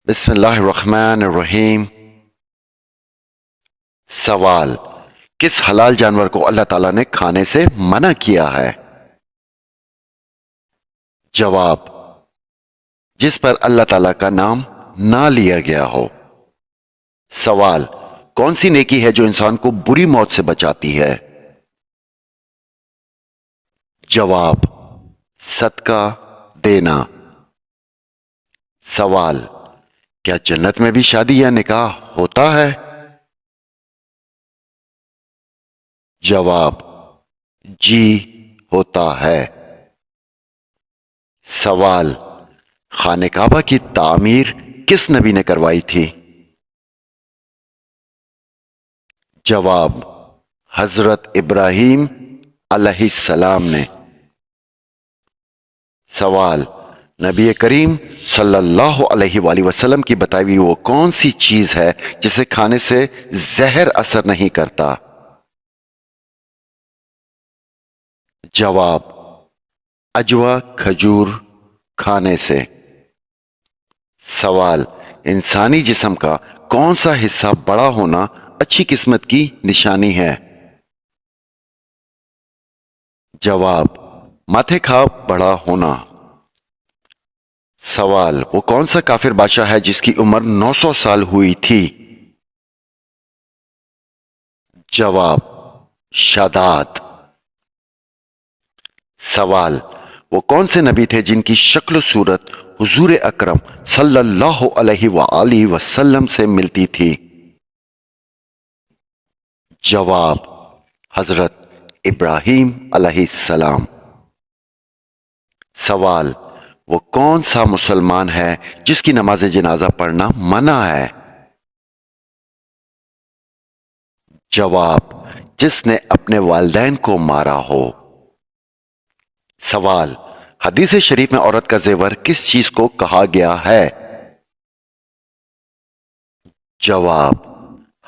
بسم اللہ الرحمن الرحیم۔ سوال: کس حلال جانور کو اللہ تعالیٰ نے کھانے سے منع کیا ہے؟ جواب: جس پر اللہ تعالیٰ کا نام نہ لیا گیا ہو۔ سوال: کون سی نیکی ہے جو انسان کو بری موت سے بچاتی ہے؟ جواب: صدقہ دینا۔ سوال: کیا جنت میں بھی شادی یا نکاح ہوتا ہے؟ جواب: جی ہوتا ہے۔ سوال: خانہ کعبہ کی تعمیر کس نبی نے کروائی تھی؟ جواب: حضرت ابراہیم علیہ السلام نے۔ سوال: نبی کریم صلی اللہ علیہ وآلہ وسلم کی بتائی ہوئی وہ کون سی چیز ہے جسے کھانے سے زہر اثر نہیں کرتا؟ جواب: اجوا کھجور کھانے سے۔ سوال: انسانی جسم کا کون سا حصہ بڑا ہونا اچھی قسمت کی نشانی ہے؟ جواب: ماتھے کا بڑا ہونا۔ سوال: وہ کون سا کافر بادشاہ ہے جس کی عمر 900 سال ہوئی تھی؟ جواب: شاداد۔ سوال: وہ کون سے نبی تھے جن کی شکل و صورت حضور اکرم صلی اللہ علیہ وآلہ وسلم سے ملتی تھی؟ جواب: حضرت ابراہیم علیہ السلام۔ سوال: وہ کون سا مسلمان ہے جس کی نماز جنازہ پڑھنا منع ہے؟ جواب: جس نے اپنے والدین کو مارا ہو۔ سوال: حدیث شریف میں عورت کا زیور کس چیز کو کہا گیا ہے؟ جواب: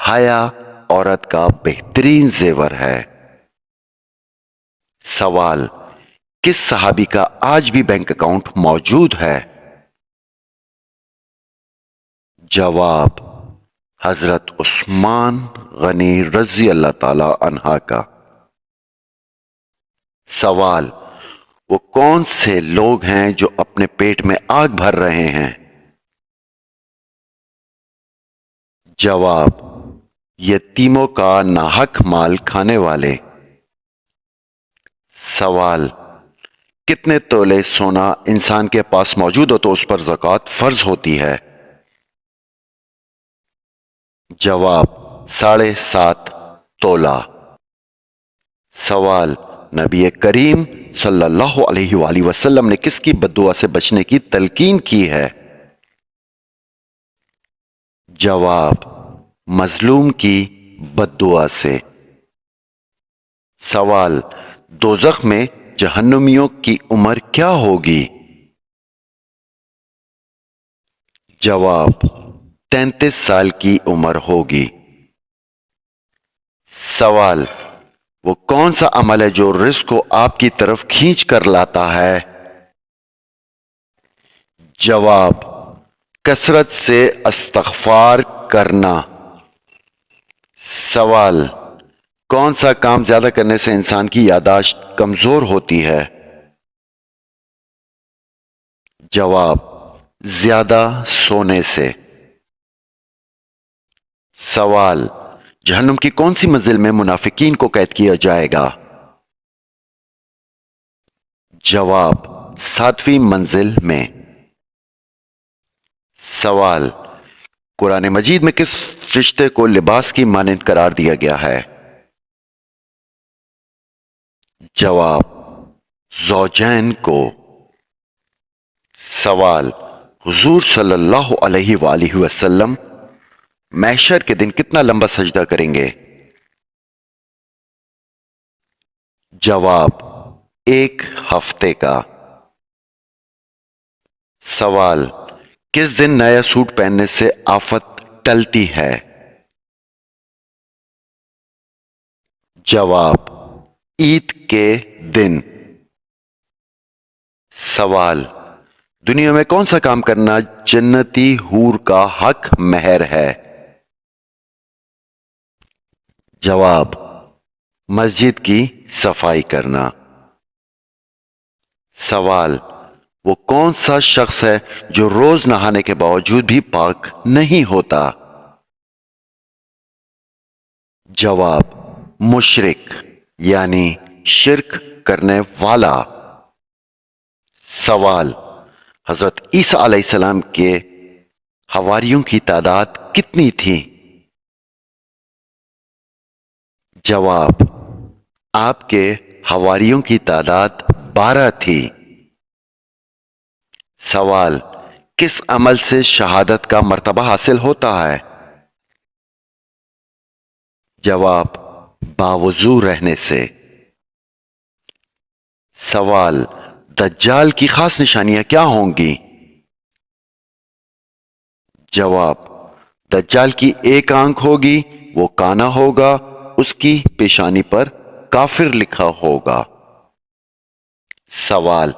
حیا عورت کا بہترین زیور ہے۔ سوال: کس صحابی کا آج بھی بینک اکاؤنٹ موجود ہے؟ جواب: حضرت عثمان غنی رضی اللہ تعالی عنہ کا۔ سوال: وہ کون سے لوگ ہیں جو اپنے پیٹ میں آگ بھر رہے ہیں؟ جواب: یتیموں کا ناحق مال کھانے والے۔ سوال: کتنے تولے سونا انسان کے پاس موجود ہو تو اس پر زکوٰۃ فرض ہوتی ہے؟ جواب: 7.5 تولہ۔ سوال: نبی کریم صلی اللہ علیہ وآلہ وسلم نے کس کی بد دعا سے بچنے کی تلقین کی ہے؟ جواب: مظلوم کی بد دعا سے۔ سوال: دوزخ میں جہنمیوں کی عمر کیا ہوگی؟ جواب: 33 سال کی عمر ہوگی۔ سوال: وہ کون سا عمل ہے جو رزق کو آپ کی طرف کھینچ کر لاتا ہے؟ جواب: کثرت سے استغفار کرنا۔ سوال: کون سا کام زیادہ کرنے سے انسان کی یادداشت کمزور ہوتی ہے؟ جواب: زیادہ سونے سے۔ سوال: جہنم کی کون سی منزل میں منافقین کو قید کیا جائے گا؟ جواب: 7ویں منزل میں۔ سوال: قرآن مجید میں کس رشتے کو لباس کی مانند قرار دیا گیا ہے؟ جواب: زوجین کو۔ سوال: حضور صلی اللہ علیہ وآلہ وسلم محشر کے دن کتنا لمبا سجدہ کریں گے؟ جواب: 1 ہفتے کا۔ سوال: کس دن نیا سوٹ پہننے سے آفت ٹلتی ہے؟ جواب: عید کے دن۔ سوال: دنیا میں کون سا کام کرنا جنتی حور کا حق مہر ہے؟ جواب: مسجد کی صفائی کرنا۔ سوال: وہ کون سا شخص ہے جو روز نہانے کے باوجود بھی پاک نہیں ہوتا؟ جواب: مشرک، یعنی شرک کرنے والا۔ سوال: حضرت عیسیٰ علیہ السلام کے حواریوں کی تعداد کتنی تھی؟ جواب: آپ کے حواریوں کی تعداد 12 تھی۔ سوال: کس عمل سے شہادت کا مرتبہ حاصل ہوتا ہے؟ جواب: باوضو رہنے سے۔ سوال: دجال کی خاص نشانیاں کیا ہوں گی؟ جواب: دجال کی ایک آنکھ ہوگی، وہ کانا ہوگا، اس کی پیشانی پر کافر لکھا ہوگا۔ سوال: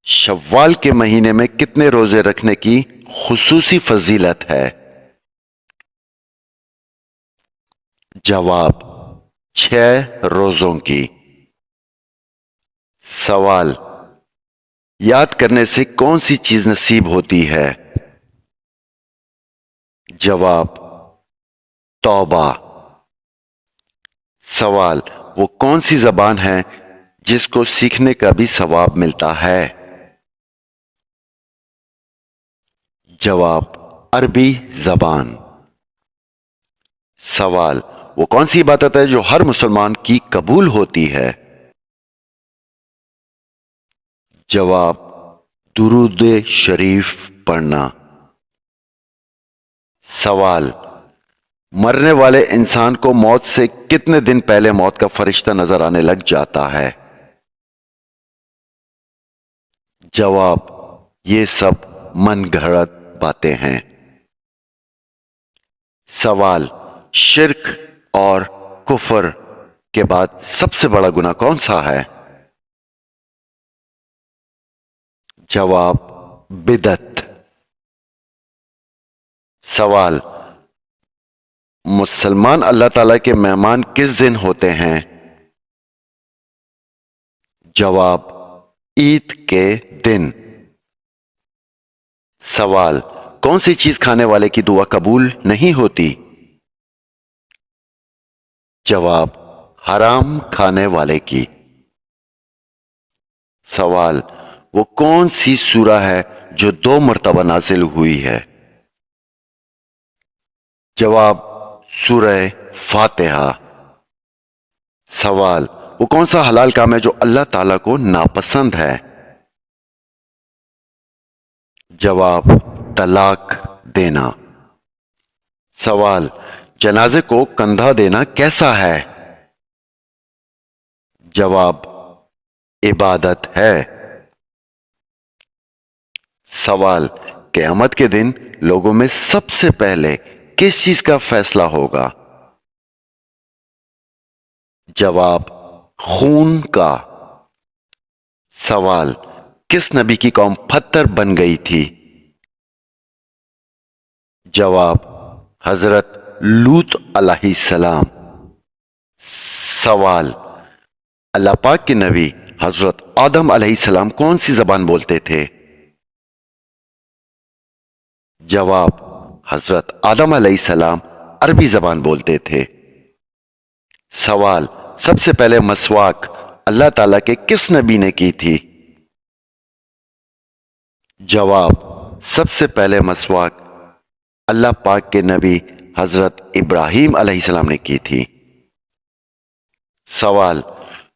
شوال کے مہینے میں کتنے روزے رکھنے کی خصوصی فضیلت ہے؟ جواب: 6 روزوں کی۔ سوال: یاد کرنے سے کون سی چیز نصیب ہوتی ہے؟ جواب: توبہ۔ سوال: وہ کون سی زبان ہے جس کو سیکھنے کا بھی ثواب ملتا ہے؟ جواب: عربی زبان۔ سوال: وہ کون سی عبادت ہے جو ہر مسلمان کی قبول ہوتی ہے؟ جواب: درود شریف پڑھنا۔ سوال: مرنے والے انسان کو موت سے کتنے دن پہلے موت کا فرشتہ نظر آنے لگ جاتا ہے؟ جواب: یہ سب من گھڑت باتیں ہیں۔ سوال: شرک اور کفر کے بعد سب سے بڑا گناہ کون سا ہے؟ جواب: بدعت۔ سوال: مسلمان اللہ تعالیٰ کے مہمان کس دن ہوتے ہیں؟ جواب: عید کے دن۔ سوال: کون سی چیز کھانے والے کی دعا قبول نہیں ہوتی؟ جواب: حرام کھانے والے کی۔ سوال: وہ کون سی سورہ ہے جو 2 مرتبہ نازل ہوئی ہے؟ جواب: سورہ فاتحہ۔ سوال: وہ کون سا حلال کام ہے جو اللہ تعالیٰ کو ناپسند ہے؟ جواب: طلاق دینا۔ سوال: جنازے کو کندھا دینا کیسا ہے؟ جواب: عبادت ہے۔ سوال: قیامت کے دن لوگوں میں سب سے پہلے کس چیز کا فیصلہ ہوگا؟ جواب: خون کا۔ سوال: کس نبی کی قوم پتھر بن گئی تھی؟ جواب: حضرت لوط علیہ السلام۔ سوال: اللہ پاک کے نبی حضرت آدم علیہ السلام کون سی زبان بولتے تھے؟ جواب: حضرت آدم علیہ السلام عربی زبان بولتے تھے۔ سوال: سب سے پہلے مسواک اللہ تعالیٰ کے کس نبی نے کی تھی؟ جواب: سب سے پہلے مسواک اللہ پاک کے نبی حضرت ابراہیم علیہ السلام نے کی تھی۔ سوال: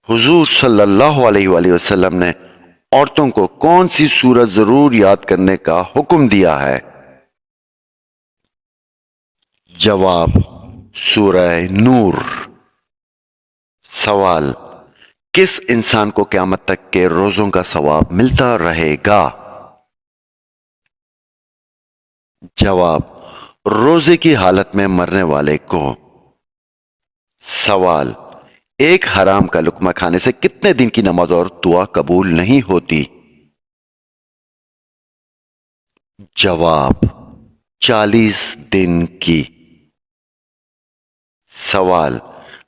حضور صلی اللہ علیہ وآلہ وسلم نے عورتوں کو کون سی سورت ضرور یاد کرنے کا حکم دیا ہے؟ جواب: سورہ نور۔ سوال: کس انسان کو قیامت تک کے روزوں کا ثواب ملتا رہے گا؟ جواب: روزے کی حالت میں مرنے والے کو۔ سوال: ایک حرام کا لقمہ کھانے سے کتنے دن کی نماز اور دعا قبول نہیں ہوتی؟ جواب 40 دن کی۔ سوال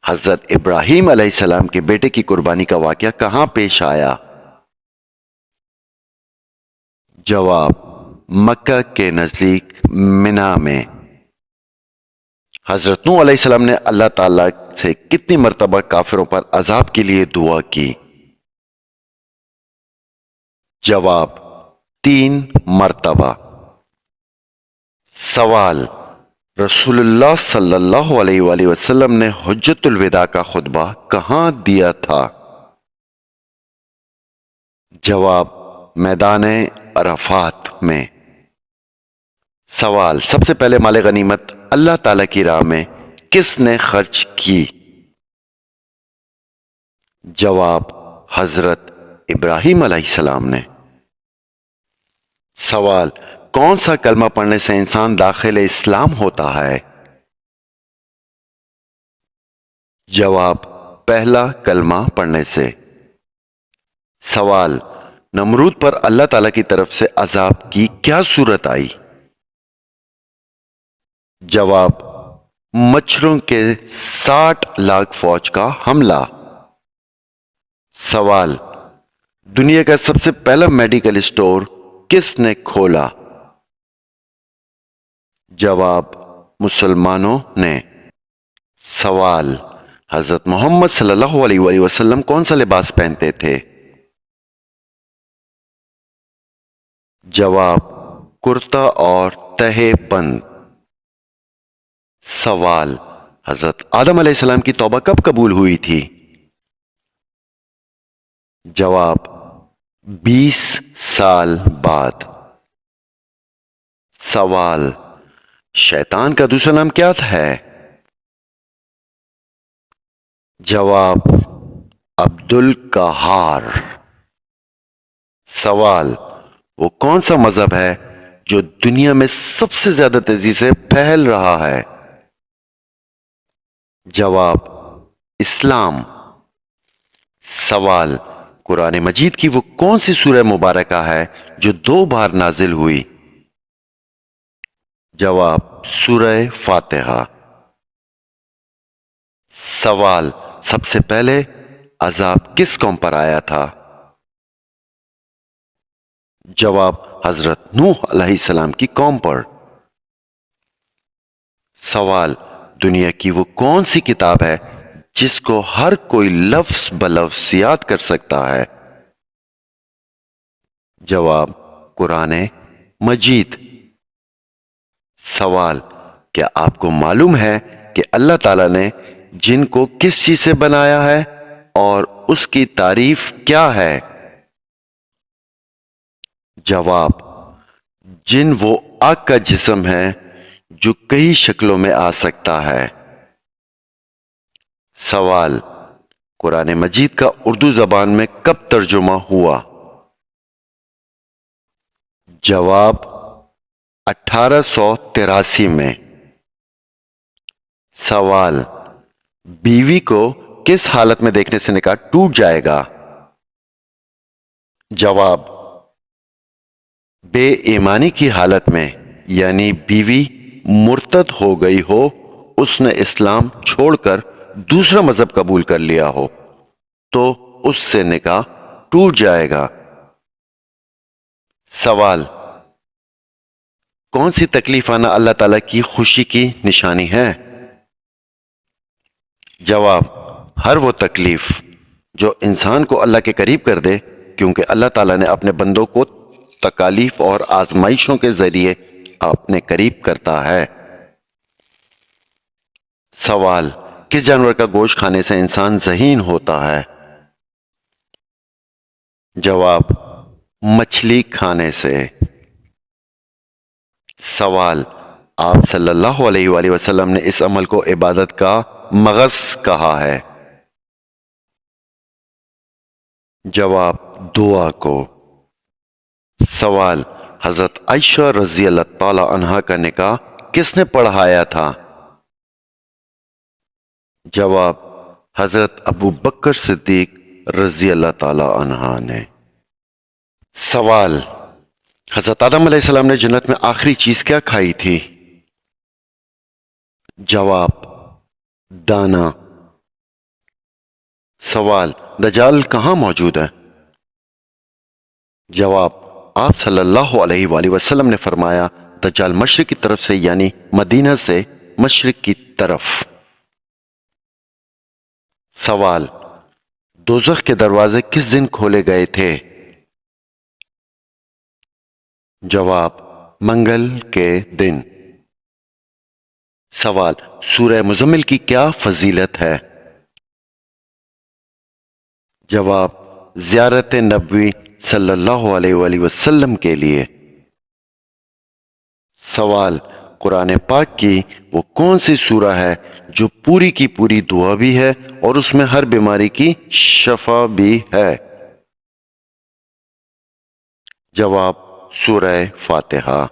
حضرت ابراہیم علیہ السلام کے بیٹے کی قربانی کا واقعہ کہاں پیش آیا؟ جواب مکہ کے نزدیک منا میں۔ حضرت نوح علیہ السلام نے اللہ تعالیٰ سے کتنی مرتبہ کافروں پر عذاب کے لیے دعا کی؟ جواب 3 مرتبہ۔ سوال رسول اللہ صلی اللہ علیہ وآلہ وسلم نے حجۃ الوداع کا خطبہ کہاں دیا تھا؟ جواب میدان عرفات میں۔ سوال سب سے پہلے مال غنیمت اللہ تعالی کی راہ میں کس نے خرچ کی؟ جواب حضرت ابراہیم علیہ السلام نے۔ سوال کون سا کلمہ پڑھنے سے انسان داخل اسلام ہوتا ہے؟ جواب پہلا کلمہ پڑھنے سے۔ سوال نمرود پر اللہ تعالی کی طرف سے عذاب کی کیا صورت آئی؟ جواب مچھروں کے 60 لاکھ فوج کا حملہ۔ سوال دنیا کا سب سے پہلا میڈیکل اسٹور کس نے کھولا؟ جواب مسلمانوں نے۔ سوال حضرت محمد صلی اللہ علیہ وآلہ وسلم کون سا لباس پہنتے تھے؟ جواب کرتا اور تہہ بند۔ سوال حضرت آدم علیہ السلام کی توبہ کب قبول ہوئی تھی؟ جواب 20 سال بعد۔ سوال شیطان کا دوسرا نام کیا ہے؟ جواب عبد القہار۔ سوال وہ کون سا مذہب ہے جو دنیا میں سب سے زیادہ تیزی سے پھیل رہا ہے؟ جواب اسلام۔ سوال قرآن مجید کی وہ کون سی سورہ مبارکہ ہے جو 2 بار نازل ہوئی؟ جواب سورہ فاتحہ۔ سوال سب سے پہلے عذاب کس قوم پر آیا تھا؟ جواب حضرت نوح علیہ السلام کی قوم پر۔ سوال دنیا کی وہ کون سی کتاب ہے جس کو ہر کوئی لفظ بلفظ یاد کر سکتا ہے؟ جواب قرآن مجید۔ سوال کیا آپ کو معلوم ہے کہ اللہ تعالیٰ نے جن کو کس چیز سے بنایا ہے اور اس کی تعریف کیا ہے؟ جواب جن وہ آگ کا جسم ہے جو کئی شکلوں میں آ سکتا ہے۔ سوال قرآن مجید کا اردو زبان میں کب ترجمہ ہوا؟ جواب 1883 میں۔ سوال بیوی کو کس حالت میں دیکھنے سے نکاح ٹوٹ جائے گا؟ جواب بے ایمانی کی حالت میں، یعنی بیوی مرتد ہو گئی ہو، اس نے اسلام چھوڑ کر دوسرا مذہب قبول کر لیا ہو تو اس سے نکاح ٹوٹ جائے گا۔ سوال کون سی تکلیف آنا اللہ تعالیٰ کی خوشی کی نشانی ہے؟ جواب ہر وہ تکلیف جو انسان کو اللہ کے قریب کر دے، کیونکہ اللہ تعالیٰ نے اپنے بندوں کو تکالیف اور آزمائشوں کے ذریعے اپنے قریب کرتا ہے۔ سوال کس جانور کا گوشت کھانے سے انسان ذہین ہوتا ہے؟ جواب مچھلی کھانے سے۔ سوال آپ صلی اللہ علیہ وآلہ وسلم نے اس عمل کو عبادت کا مغز کہا ہے؟ جواب دعا کو۔ سوال حضرت عائشہ رضی اللہ تعالی عنہا کا نکاح کس نے پڑھایا تھا؟ جواب حضرت ابو بکر صدیق رضی اللہ تعالی عنہ نے۔ سوال حضرت آدم علیہ السلام نے جنت میں آخری چیز کیا کھائی تھی؟ جواب: دانا۔ سوال: دجال کہاں موجود ہے؟ جواب: آپ صلی اللہ علیہ وآلہ وسلم نے فرمایا، دجال مشرق کی طرف سے یعنی مدینہ سے مشرق کی طرف۔ سوال: دوزخ کے دروازے کس دن کھولے گئے تھے؟ جواب: منگل کے دن۔ سوال: سورہ مزمل کی کیا فضیلت ہے؟ جواب: زیارت نبوی صلی اللہ علیہ وآلہ وسلم کے لیے۔ سوال: قرآن پاک کی وہ کون سی سورہ ہے جو پوری کی پوری دعا بھی ہے اور اس میں ہر بیماری کی شفا بھی ہے؟ جواب: سورہ فاتحہ۔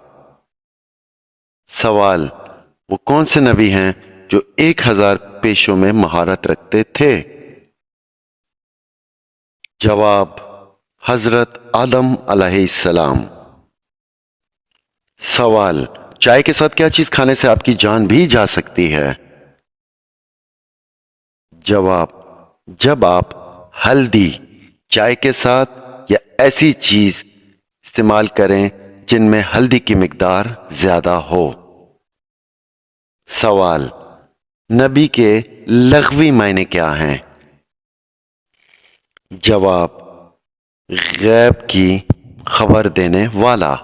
سوال: وہ کون سے نبی ہیں جو 1000 پیشوں میں مہارت رکھتے تھے؟ جواب: حضرت آدم علیہ السلام۔ سوال: چائے کے ساتھ کیا چیز کھانے سے آپ کی جان بھی جا سکتی ہے؟ جواب: جب آپ ہلدی چائے کے ساتھ یا ایسی چیز استعمال کریں جن میں ہلدی کی مقدار زیادہ ہو۔ سوال: نبی کے لغوی معنی کیا ہیں؟ جواب: غیب کی خبر دینے والا۔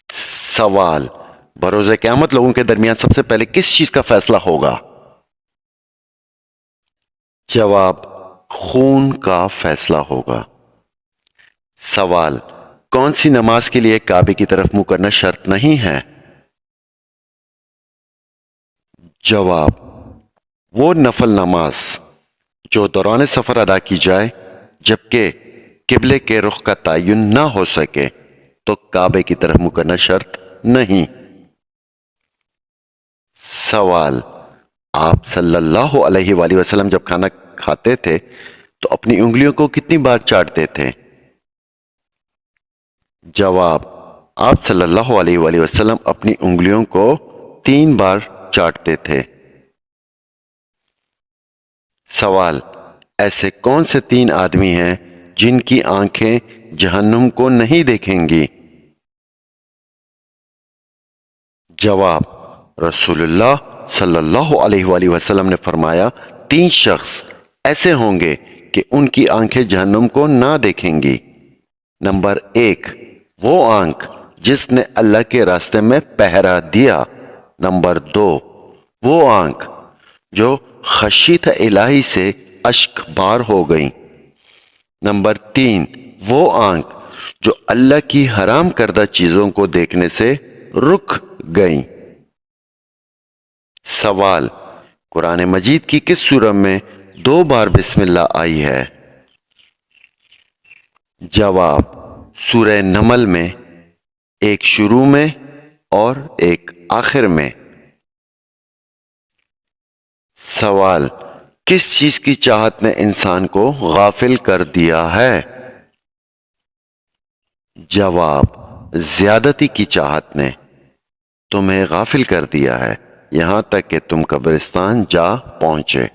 سوال: بروز قیامت لوگوں کے درمیان سب سے پہلے کس چیز کا فیصلہ ہوگا؟ جواب: خون کا فیصلہ ہوگا۔ سوال: کون سی نماز کے لیے کعبے کی طرف منہ کرنا شرط نہیں ہے؟ جواب: وہ نفل نماز جو دوران سفر ادا کی جائے جبکہ قبلے کے رخ کا تعین نہ ہو سکے تو کعبے کی طرف منہ کرنا شرط نہیں۔ سوال: آپ صلی اللہ علیہ وآلہ وسلم جب کھانا کھاتے تھے تو اپنی انگلیوں کو کتنی بار چاٹتے تھے؟ جواب: آپ صلی اللہ علیہ وآلہ وسلم اپنی انگلیوں کو 3 بار چاٹتے تھے۔ سوال: ایسے کون سے 3 آدمی ہیں جن کی آنکھیں جہنم کو نہیں دیکھیں گی؟ جواب: رسول اللہ صلی اللہ علیہ وآلہ وسلم نے فرمایا، 3 شخص ایسے ہوں گے کہ ان کی آنکھیں جہنم کو نہ دیکھیں گی۔ نمبر 1، وہ آنکھ جس نے اللہ کے راستے میں پہرا دیا۔ نمبر 2، وہ آنکھ جو خشیت الہی سے اشک بار ہو گئی۔ نمبر 3، وہ آنکھ جو اللہ کی حرام کردہ چیزوں کو دیکھنے سے رک گئی۔ سوال: قرآن مجید کی کس سورہ میں 2 بار بسم اللہ آئی ہے؟ جواب: سورہ نمل میں، ایک شروع میں اور ایک آخر میں۔ سوال: کس چیز کی چاہت نے انسان کو غافل کر دیا ہے؟ جواب: زیادتی کی چاہت نے تمہیں غافل کر دیا ہے یہاں تک کہ تم قبرستان جا پہنچے۔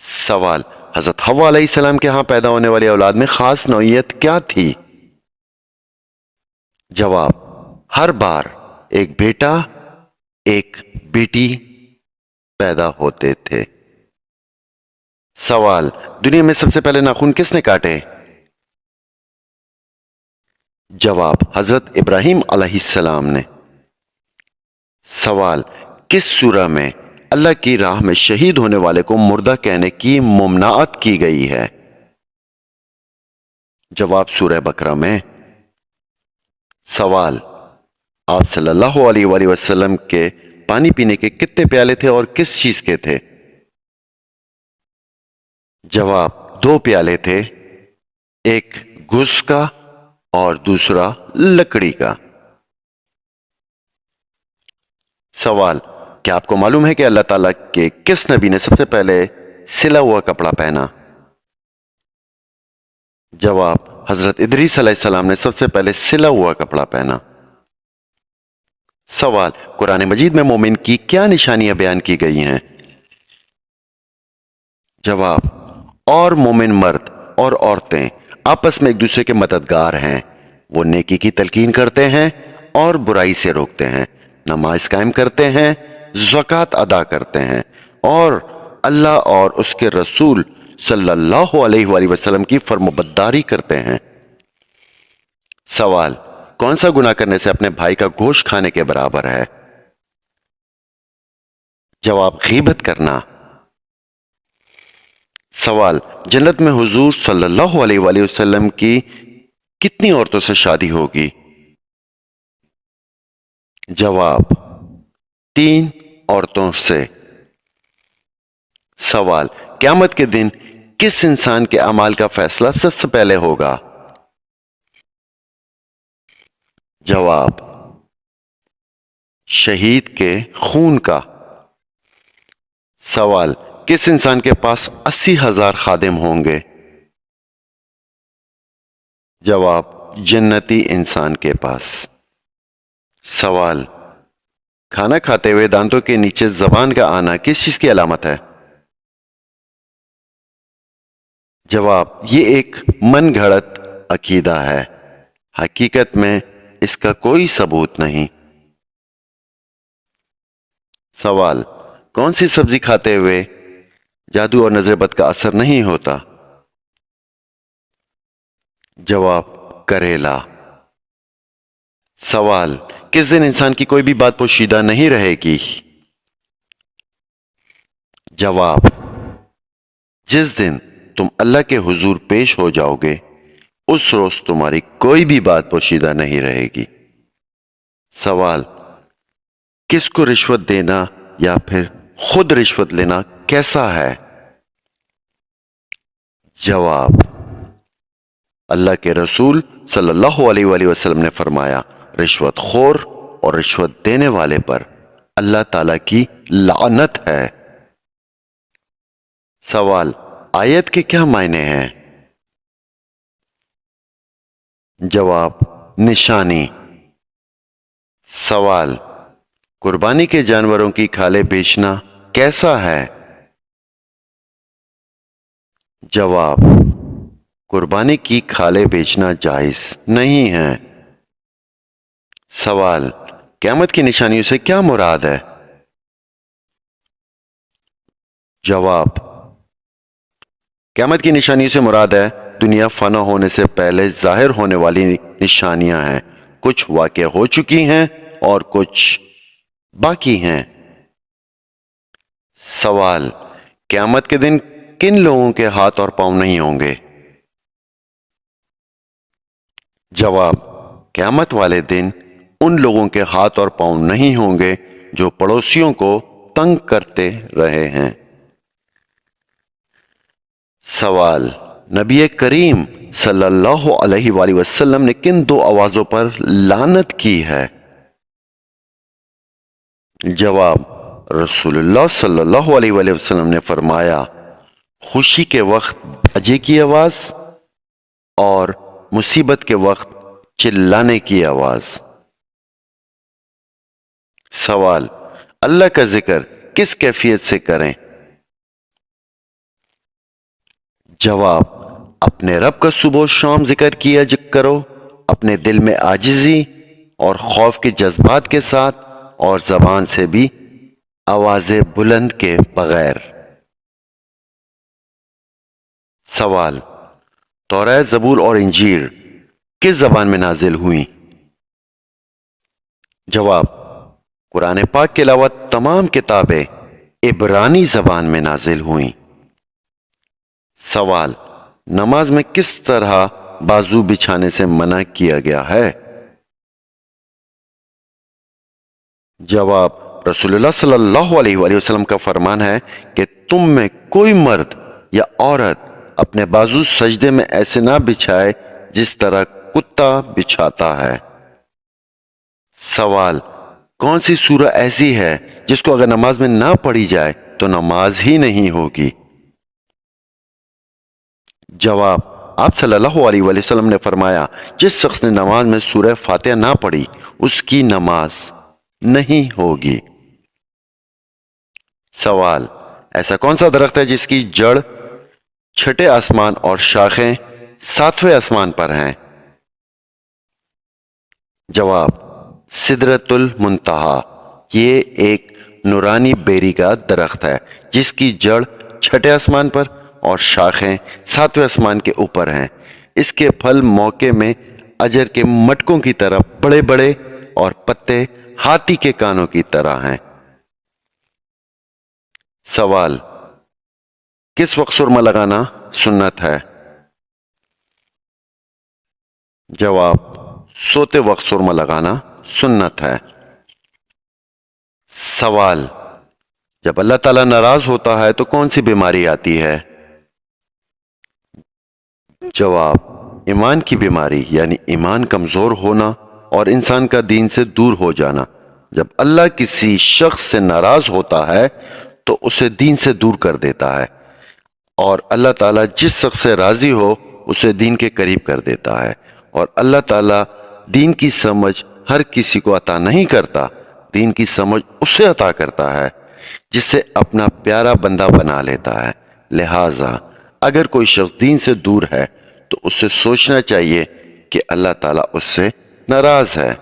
سوال: حضرت حوا علیہ السلام کے ہاں پیدا ہونے والی اولاد میں خاص نوعیت کیا تھی؟ جواب: ہر بار ایک بیٹا ایک بیٹی پیدا ہوتے تھے۔ سوال: دنیا میں سب سے پہلے ناخن کس نے کاٹے؟ جواب: حضرت ابراہیم علیہ السلام نے۔ سوال: کس سورہ میں اللہ کی راہ میں شہید ہونے والے کو مردہ کہنے کی ممنوعات کی گئی ہے؟ جواب: سورہ بقرہ میں۔ سوال: آپ صلی اللہ علیہ وآلہ وسلم کے پانی پینے کے کتنے پیالے تھے اور کس چیز کے تھے؟ جواب: 2 پیالے تھے، ایک گھس کا اور دوسرا لکڑی کا۔ سوال: کیا آپ کو معلوم ہے کہ اللہ تعالیٰ کے کس نبی نے سب سے پہلے سلا ہوا کپڑا پہنا؟ جواب: حضرت ادریس علیہ السلام نے سب سے پہلے سلا ہوا کپڑا پہنا؟ سوال، قرآن مجید میں مومن کی کیا نشانیاں بیان کی گئی ہیں؟ جواب، اور مومن مرد اور عورتیں آپس میں ایک دوسرے کے مددگار ہیں، وہ نیکی کی تلقین کرتے ہیں اور برائی سے روکتے ہیں، نماز قائم کرتے ہیں، زکوٰۃ ادا کرتے ہیں اور اللہ اور اس کے رسول صلی اللہ علیہ وآلہ وسلم کی فرمانبرداری کرتے ہیں۔ سوال، کون سا گناہ کرنے سے اپنے بھائی کا گوشت کھانے کے برابر ہے؟ جواب، غیبت کرنا۔ سوال، جنت میں حضور صلی اللہ علیہ وآلہ وسلم کی کتنی عورتوں سے شادی ہوگی؟ جواب، 3 عورتوں سے۔ سوال، قیامت کے دن کس انسان کے اعمال کا فیصلہ سب سے پہلے ہوگا؟ جواب، شہید کے خون کا۔ سوال، کس انسان کے پاس 80,000 خادم ہوں گے؟ جواب، جنتی انسان کے پاس۔ سوال، کھانا کھاتے ہوئے دانتوں کے نیچے زبان کا آنا کس چیز کی علامت ہے؟ جواب، یہ ایک من گھڑت عقیدہ ہے، حقیقت میں اس کا کوئی ثبوت نہیں۔ سوال، کون سی سبزی کھاتے ہوئے جادو اور نظر بد کا اثر نہیں ہوتا؟ جواب، کریلا۔ سوال، کس دن انسان کی کوئی بھی بات پوشیدہ نہیں رہے گی؟ جواب، جس دن تم اللہ کے حضور پیش ہو جاؤ گے اس روز تمہاری کوئی بھی بات پوشیدہ نہیں رہے گی۔ سوال، کس کو رشوت دینا یا پھر خود رشوت لینا کیسا ہے؟ جواب، اللہ کے رسول صلی اللہ علیہ وآلہ وسلم نے فرمایا، رشوت خور اور رشوت دینے والے پر اللہ تعالیٰ کی لعنت ہے۔ سوال، آیت کے کیا معنی ہیں؟ جواب، نشانی۔ سوال، قربانی کے جانوروں کی کھالیں بیچنا کیسا ہے؟ جواب، قربانی کی کھالیں بیچنا جائز نہیں ہے۔ سوال، قیامت کی نشانیوں سے کیا مراد ہے؟ جواب، قیامت کی نشانیوں سے مراد ہے دنیا فنا ہونے سے پہلے ظاہر ہونے والی نشانیاں ہیں، کچھ واقع ہو چکی ہیں اور کچھ باقی ہیں۔ سوال، قیامت کے دن کن لوگوں کے ہاتھ اور پاؤں نہیں ہوں گے؟ جواب، قیامت والے دن ان لوگوں کے ہاتھ اور پاؤں نہیں ہوں گے جو پڑوسیوں کو تنگ کرتے رہے ہیں۔ سوال، نبی کریم صلی اللہ علیہ وآلہ وسلم نے کن 2 آوازوں پر لعنت کی ہے؟ جواب، رسول اللہ صلی اللہ علیہ وآلہ وسلم نے فرمایا، خوشی کے وقت باجے کی آواز اور مصیبت کے وقت چلانے کی آواز۔ سوال، اللہ کا ذکر کس کیفیت سے کریں؟ جواب، اپنے رب کا صبح و شام ذکر کیا کرو، اپنے دل میں عاجزی اور خوف کے جذبات کے ساتھ اور زبان سے بھی آواز بلند کے بغیر۔ سوال، توراۃ، زبور اور انجیل کس زبان میں نازل ہوئیں؟ جواب، قرآن پاک کے علاوہ تمام کتابیں عبرانی زبان میں نازل ہوئیں۔ سوال، نماز میں کس طرح بازو بچھانے سے منع کیا گیا ہے؟ جواب، رسول اللہ صلی اللہ علیہ وآلہ وسلم کا فرمان ہے کہ تم میں کوئی مرد یا عورت اپنے بازو سجدے میں ایسے نہ بچھائے جس طرح کتا بچھاتا ہے۔ سوال، کون سی سورہ ایسی ہے جس کو اگر نماز میں نہ پڑھی جائے تو نماز ہی نہیں ہوگی؟ جواب، آپ صلی اللہ علیہ وسلم نے فرمایا جس شخص نے نماز میں سورہ فاتحہ نہ پڑھی اس کی نماز نہیں ہوگی۔ سوال، ایسا کون سا درخت ہے جس کی جڑ چھٹے آسمان اور شاخیں ساتویں آسمان پر ہیں؟ جواب، سدرۃ المنتہا۔ یہ ایک نورانی بیری کا درخت ہے جس کی جڑ چھٹے آسمان پر اور شاخیں ساتویں آسمان کے اوپر ہیں۔ اس کے پھل موقع میں اجر کے مٹکوں کی طرح بڑے بڑے اور پتے ہاتھی کے کانوں کی طرح ہیں۔ سوال، کس وقت سرما لگانا سنت ہے؟ جواب، سوتے وقت سرما لگانا سنت ہے۔ سوال، جب اللہ تعالیٰ ناراض ہوتا ہے تو کون سی بیماری آتی ہے؟ جواب، ایمان کی بیماری، یعنی ایمان کمزور ہونا اور انسان کا دین سے دور ہو جانا۔ جب اللہ کسی شخص سے ناراض ہوتا ہے تو اسے دین سے دور کر دیتا ہے، اور اللہ تعالیٰ جس شخص سے راضی ہو اسے دین کے قریب کر دیتا ہے۔ اور اللہ تعالیٰ دین کی سمجھ ہر کسی کو عطا نہیں کرتا، دین کی سمجھ اسے عطا کرتا ہے جسے اپنا پیارا بندہ بنا لیتا ہے۔ لہٰذا اگر کوئی شخص دین سے دور ہے تو اسے سوچنا چاہیے کہ اللہ تعالیٰ اس سے ناراض ہے۔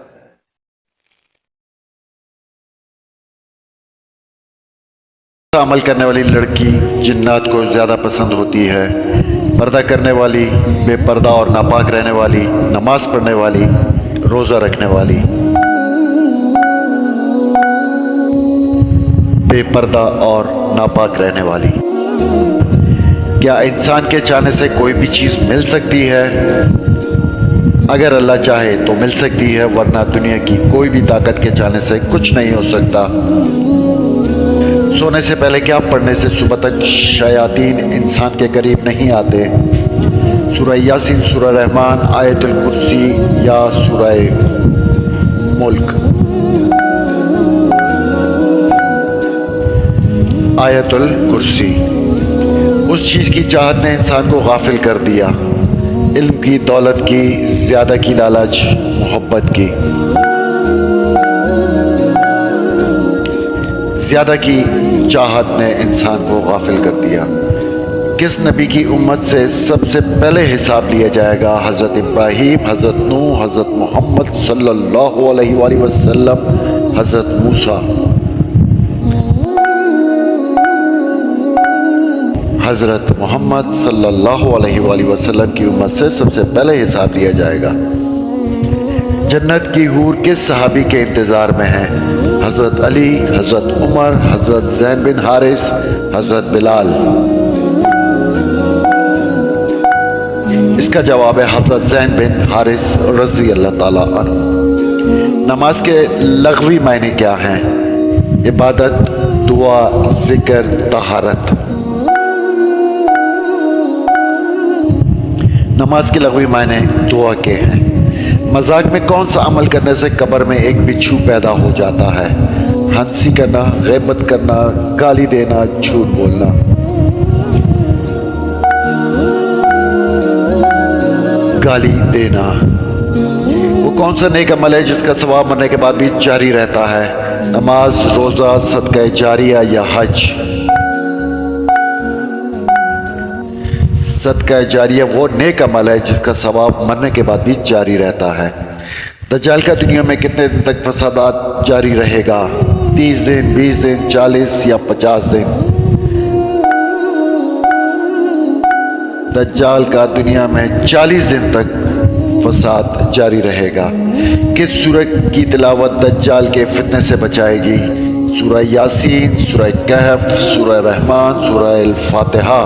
عمل کرنے والی لڑکی جنات کو زیادہ پسند ہوتی ہے؟ پردہ کرنے والی، بے پردہ اور ناپاک رہنے والی، نماز پڑھنے والی، روزہ رکھنے والی؟ بے پردہ اور ناپاک رہنے والی۔ کیا انسان کے چاہنے سے کوئی بھی چیز مل سکتی ہے؟ اگر اللہ چاہے تو مل سکتی ہے، ورنہ دنیا کی کوئی بھی طاقت کے چاہنے سے کچھ نہیں ہو سکتا۔ سونے سے پہلے کیا پڑھنے سے صبح تک شیاطین انسان کے قریب نہیں آتے؟ سورہ یاسین، سورہ رحمان، آیت الکرسی یا سورہ ملک؟ آیت الکرسی۔ اس چیز کی چاہت نے انسان کو غافل کر دیا، علم کی، دولت کی، زیادہ کی لالچ، محبت کی۔ زیادہ کی چاہت نے انسان کو غافل کر دیا۔ کس نبی کی امت سے سب سے پہلے حساب لیا جائے گا؟ حضرت ابراہیم، حضرت نوح، حضرت محمد صلی اللہ علیہ وآلہ وسلم، حضرت موسیٰ؟ حضرت محمد صلی اللہ علیہ وآلہ وسلم کی امت سے سب سے پہلے حساب لیا جائے گا۔ جنت کی حور کس صحابی کے انتظار میں ہیں؟ حضرت علی، حضرت عمر، حضرت زید بن حارث، حضرت بلال؟ اس کا جواب ہے حضرت زید بن حارث رضی اللہ تعالیٰ عنہ۔ نماز کے لغوی معنی کیا ہیں؟ عبادت، دعا، ذکر، طہارت؟ نماز کے لغوی معنی دعا کے ہیں۔ مذاق میں کون سا عمل کرنے سے قبر میں ایک بچھو پیدا ہو جاتا ہے؟ ہنسی کرنا، غیبت کرنا، گالی دینا، جھوٹ بولنا؟ گالی دینا۔ وہ کون سا نیک عمل ہے جس کا ثواب مرنے کے بعد بھی جاری رہتا ہے؟ نماز، روزہ، صدقہ جاریہ یا حج؟ صدقہ جاریہ وہ نیک عمل ہے جس کا ثواب مرنے کے بعد بھی جاری رہتا ہے۔ دجال کا دنیا میں کتنے دن تک فسادات جاری رہے گا؟ 30 دن، 20 دن، 40 یا 50 دن؟ دجال کا دنیا میں 40 دن تک فساد جاری رہے گا۔ کس سورہ کی تلاوت دجال کے فتنے سے بچائے گی؟ سورہ یاسین، سورہ کہف، سورہ رحمان، سورہ الفاتحہ؟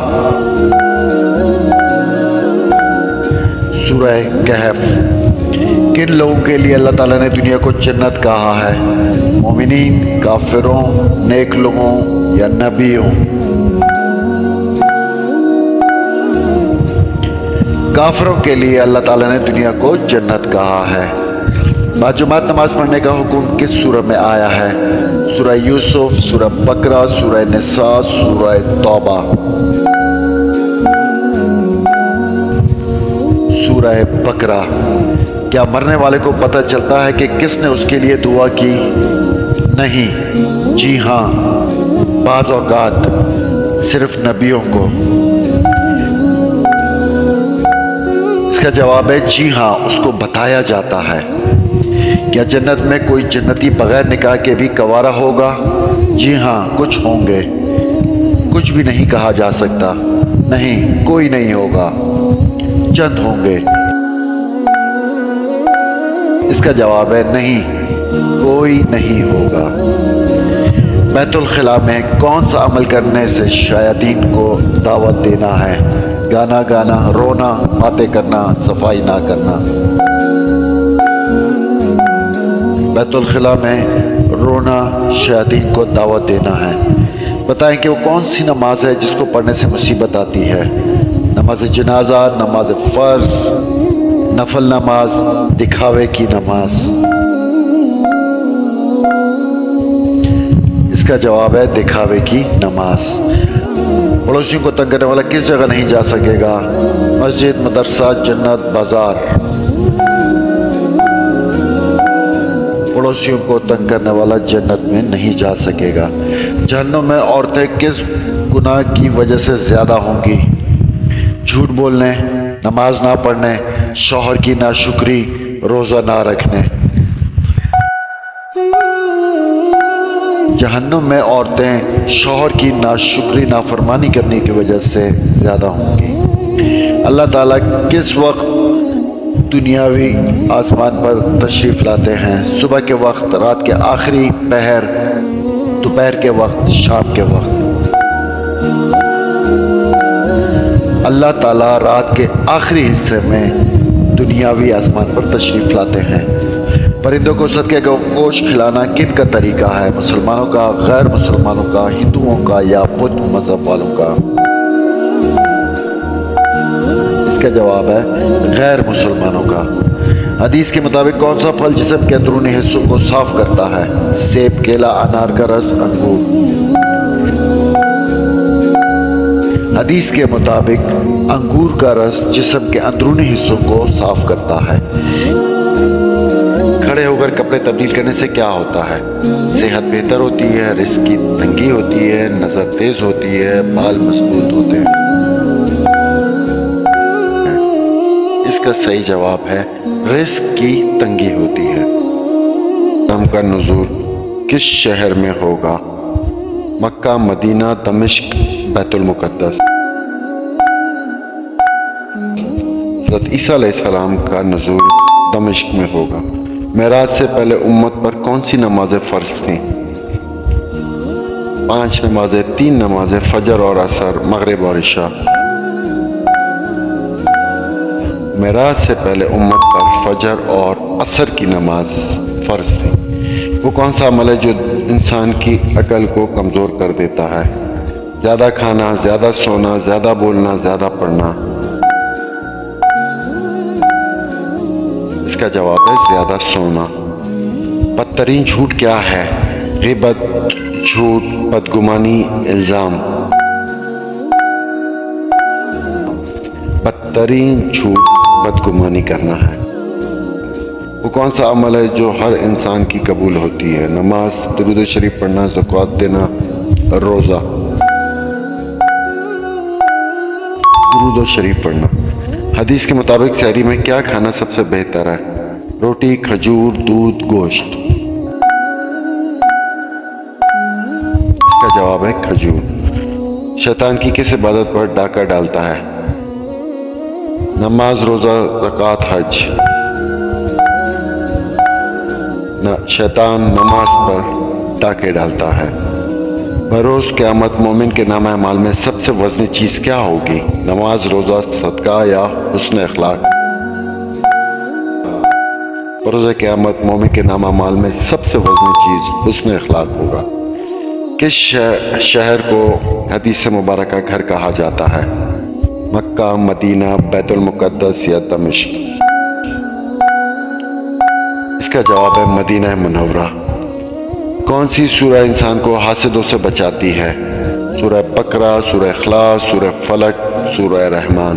سورہ کہف۔ کن لوگوں کے لیے اللہ تعالیٰ نے دنیا کو جنت کہا ہے؟ مومنین، کافروں، نیک لوگوں یا نبیوں؟ کافروں کے لیے اللہ تعالیٰ نے دنیا کو جنت کہا ہے۔ باجماعت نماز پڑھنے کا حکم کس سورہ میں آیا ہے؟ سورہ یوسف، سورہ بقرہ، سورہ نساء، سورہ توبہ؟ سورہ بقرہ۔ کیا مرنے والے کو پتہ چلتا ہے کہ کس نے اس کے لیے دعا کی؟ نہیں، جی ہاں، بعض اوقات صرف نبیوں کو۔ اس کا جواب ہے جی ہاں، اس کو بتایا جاتا ہے۔ کیا جنت میں کوئی جنتی بغیر نکاح کے بھی کنوارا ہوگا؟ جی ہاں، کچھ ہوں گے، کچھ بھی نہیں کہا جا سکتا۔ نہیں، کوئی نہیں ہوگا، چند ہوں گے۔ اس کا جواب ہے نہیں، کوئی نہیں ہوگا۔ بیت الخلاء میں کون سا عمل کرنے سے شیاطین کو دعوت دینا ہے؟ گانا گانا، رونا، باتیں کرنا، صفائی نہ کرنا۔ بیت الخلاء میں رونا شیاطین کو دعوت دینا ہے۔ بتائیں کہ وہ کون سی نماز ہے جس کو پڑھنے سے مصیبت آتی ہے؟ نماز جنازہ، نماز فرض، نفل نماز، دکھاوے کی نماز۔ اس کا جواب ہے دکھاوے کی نماز۔ پڑوسیوں کو تنگ کرنے والا کس جگہ نہیں جا سکے گا؟ مسجد، مدرسہ، جنت، بازار۔ پڑوسیوں کو تنگ کرنے والا جنت میں نہیں جا سکے گا۔ جہنم میں عورتیں کس گناہ کی وجہ سے زیادہ ہوں گی؟ جھوٹ بولنے، نماز نہ پڑھنے، شوہر کی ناشکری، روزہ نہ رکھنے۔ جہنم میں عورتیں شوہر کی ناشکری، نافرمانی کرنے کی وجہ سے زیادہ ہوں گی۔ اللہ تعالیٰ کس وقت دنیاوی آسمان پر تشریف لاتے ہیں؟ صبح کے وقت، رات کے آخری پہر، دوپہر کے وقت، شام کے وقت۔ اللہ تعالیٰ رات کے آخری حصے میں دنیاوی آسمان پر تشریف لاتے ہیں۔ پرندوں کو صدقے کا گوشت کھلانا کن کا طریقہ ہے؟ مسلمانوں کا، غیر مسلمانوں کا، ہندوؤں کا یا بدھ مذہب والوں کا؟ اس کا جواب ہے غیر مسلمانوں کا۔ حدیث کے مطابق کون سا پھل جسم کے اندرونی حصوں کو صاف کرتا ہے؟ سیب، کیلا، انار کا رس، انگور۔ حدیث کے مطابق انگور کا رس جسم کے اندرونی حصوں کو صاف کرتا ہے۔ کھڑے ہو کر کپڑے تبدیل کرنے سے کیا ہوتا ہے؟ صحت بہتر ہوتی ہے، رزق کی تنگی ہوتی ہے، نظر تیز ہوتی ہے، بال مضبوط ہوتے ہیں۔ اس کا صحیح جواب ہے رزق کی تنگی ہوتی ہے۔ اسلام کا نزول کس شہر میں ہوگا؟ مکہ، مدینہ، دمشق، بیت المقدس۔ حضرت عیسیٰ علیہ السلام کا نزول دمشق میں ہوگا۔ معراج سے پہلے امت پر کون سی نمازیں فرض تھیں؟ 5 نمازیں، 3 نمازیں، فجر اور عصر، مغرب اور عشاء۔ معراج سے پہلے امت پر فجر اور عصر کی نماز فرض تھی۔ وہ کون سا عمل ہے جو انسان کی عقل کو کمزور کر دیتا ہے؟ زیادہ کھانا، زیادہ سونا، زیادہ بولنا، زیادہ پڑھنا۔ اس کا جواب ہے زیادہ سونا۔ بدترین جھوٹ کیا ہے؟ غیبت، جھوٹ، بدگمانی، الزام۔ بدترین جھوٹ بدگمانی کرنا ہے۔ وہ کون سا عمل ہے جو ہر انسان کی قبول ہوتی ہے؟ نماز، درود شریف پڑھنا، زکوٰۃ دینا، روزہ۔ درود شریف پڑھنا۔ حدیث کے مطابق سحری میں کیا کھانا سب سے بہتر ہے؟ روٹی، کھجور، دودھ، گوشت۔ اس کا جواب ہے کھجور۔ شیطان کی کس عبادت پر ڈاکہ ڈالتا ہے؟ نماز، روزہ، زکوٰۃ، حج۔ شیطان نماز پر ڈاکے ڈالتا ہے۔ بروز قیامت مومن کے نامہ اعمال میں سب سے وزنی چیز کیا ہوگی؟ نماز، روزہ، صدقہ یا حسن اخلاق؟ بروز قیامت مومن کے نامہ اعمال میں سب سے وزنی چیز حسن اخلاق ہوگا۔ کس شہر کو حدیث مبارکہ گھر کہا جاتا ہے؟ مکہ، مدینہ، بیت المقدس یا دمشق؟ اس کا جواب ہے مدینہ منورہ۔ کون سی سورہ انسان کو حاسدوں سے بچاتی ہے؟ سورہ بقرہ، سورہ اخلاص، سورہ فلق، سورہ رحمان۔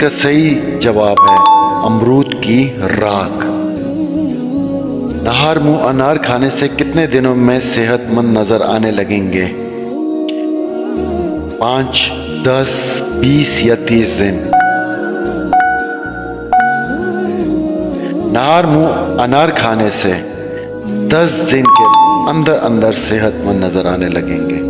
کا صحیح جواب ہے امرود کی راکھ۔ نہار منہ انار کھانے سے کتنے دنوں میں صحت مند نظر آنے لگیں گے؟ 5، 10، 20 یا 30 دن؟ نہار منہ انار کھانے سے 10 دن کے اندر اندر صحت مند نظر آنے لگیں گے۔